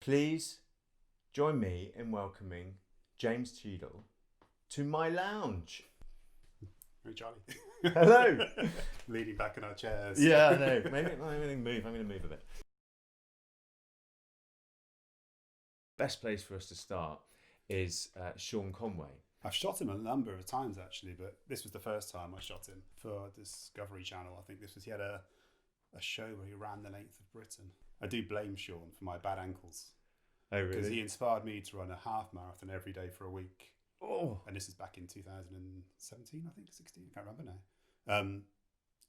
Please join me in welcoming James Cheadle to my lounge. Hey, Charlie. Hello. Leaning back in our chairs. Yeah, I know. Maybe I'm going to move. I'm going to move a bit. Best place for us to start is Sean Conway. I've shot him a number of times actually, but this was the first time I shot him for Discovery Channel. I think he had a show where he ran the length of Britain. I do blame Sean for my bad ankles. Oh, really? Because he inspired me to run a half marathon every day for a week. Oh. And this is back in 2017, I think, 16, I can't remember now.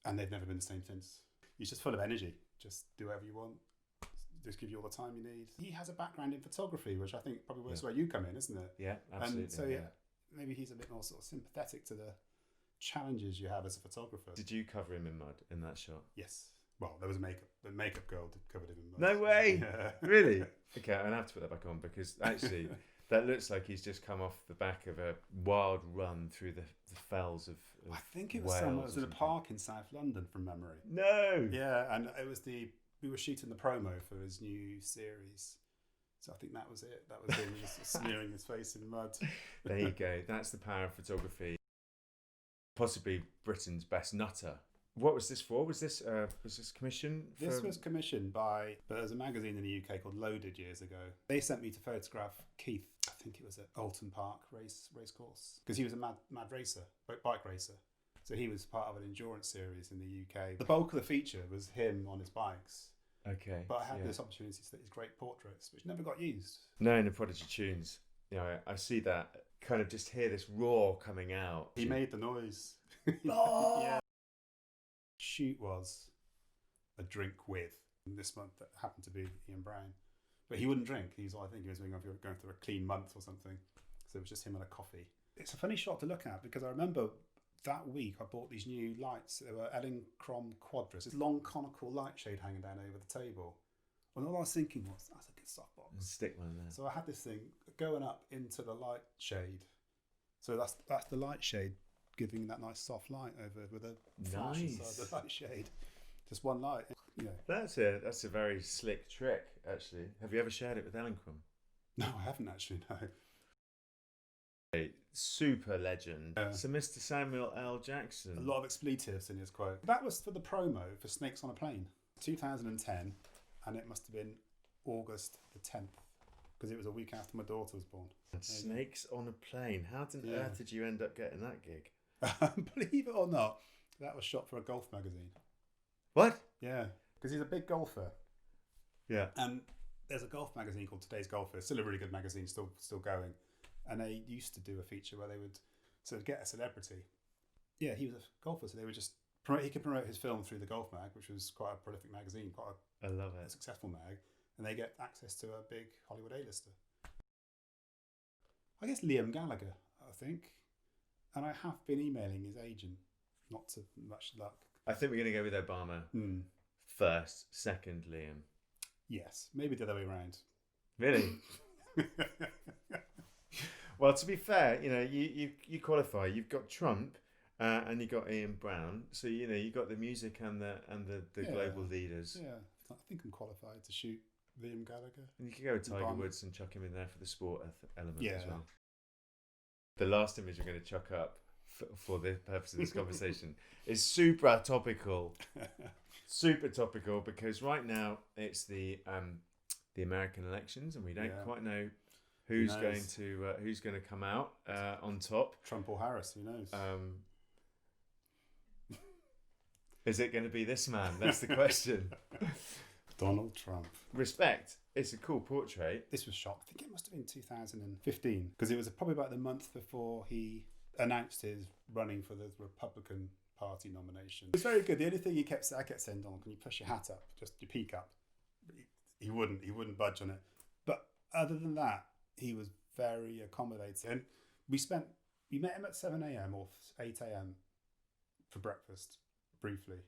And they've never been the same since. He's just full of energy. Just do whatever you want. Just give you all the time you need. He has a background in photography, which I think probably is where you come in, isn't it? Yeah, absolutely. And so, maybe he's a bit more sort of sympathetic to the challenges you have as a photographer. Did you cover him in mud in that shot? Yes. Well, there was the makeup girl did covered him in mud. No way! Yeah. Really? Okay, I'm going to have to put that back on because actually that looks like he's just come off the back of a wild run through the fells of I think it was somewhere. It was in a park in South London from memory. No! Yeah, and it was we were shooting the promo for his new series. So I think that was it. That was him just smearing his face in mud. There you go. That's the power of photography. Possibly Britain's best nutter. What was this for? Was this commissioned? This was commissioned by, but there's a magazine in the UK called Loaded years ago. They sent me to photograph Keith. I think it was at Alton Park race course because he was a mad racer, bike racer. So he was part of an endurance series in the UK. The bulk of the feature was him on his bikes. Okay. But I had this opportunity to take his great portraits, which never got used. No, in the Prodigy Tunes. You know, I see that, kind of just hear this roar coming out. He made the noise. Oh! Yeah. Shoot was a drink with this month that happened to be Ian Brown. But he wouldn't drink. I think he was going through a clean month or something. So it was just him and a coffee. It's a funny shot to look at because I remember that week I bought these new lights. They were Elinchrom Quadras. This long conical light shade hanging down over the table. And all I was thinking was, that's a good softbox. Stick one there. So I had this thing going up into the light shade. So that's the light shade giving that nice soft light over with a flash inside the light shade. Just one light. You know. That's a very slick trick, actually. Have you ever shared it with Elinchrom? No, I haven't actually, no. A super legend. So Mr. Samuel L. Jackson. A lot of expletives in his quote. That was for the promo for Snakes on a Plane, 2010, and it must have been August the 10th, because it was a week after my daughter was born. Snakes on a Plane. How on earth did you end up getting that gig? Believe it or not, that was shot for a golf magazine. What? Yeah, because he's a big golfer. Yeah. And there's a golf magazine called Today's Golfer. It's still a really good magazine, still going. And they used to do a feature where they would sort of get a celebrity. Yeah, he was a golfer, so they would just he could promote his film through the Golf Mag, which was quite a prolific magazine, I love it. A successful mag, and they get access to a big Hollywood A-lister. I guess Liam Gallagher, I think. And I have been emailing his agent, not to much luck. I think we're going to go with Obama first, second Liam. Yes, maybe the other way around. Really? Well, to be fair, you know, you qualify. You've got Trump and you got Ian Brown, so you know you got the music and the global leaders. Yeah, I think I'm qualified to shoot Liam Gallagher. And you could go with Tiger Woods and chuck him in there for the sport element as well. Yeah. The last image we're going to chuck up for the purpose of this conversation is super topical. Super topical because right now it's the American elections and we don't quite know who's going to come out on top. Trump or Harris? Who knows? Is it going to be this man? That's the question. Donald Trump. Respect. It's a cool portrait. This was shot, I think it must have been 2015, because it was probably about the month before he announced his running for the Republican Party nomination. It was very good. The only thing I kept saying, Donald, can you push your hat up? Just your peak up. He wouldn't budge on it. But other than that, he was very accommodating. And we met him at 7 a.m. or 8 a.m. for breakfast, briefly.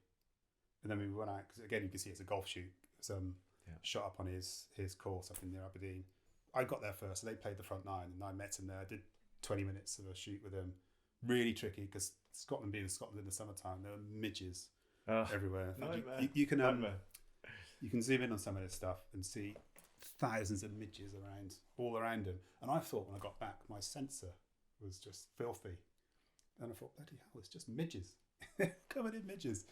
And then we went out, because again, you can see it's a golf shoot. Shot up on his course up in near Aberdeen. I got there first, so they played the front nine, and I met him there. I did 20 minutes of a shoot with him. Really tricky, because Scotland being Scotland in the summertime, there are midges everywhere. You can zoom in on some of this stuff and see thousands of midges all around him. And I thought when I got back, my sensor was just filthy. And I thought, bloody hell, it's just midges. Covered in midges.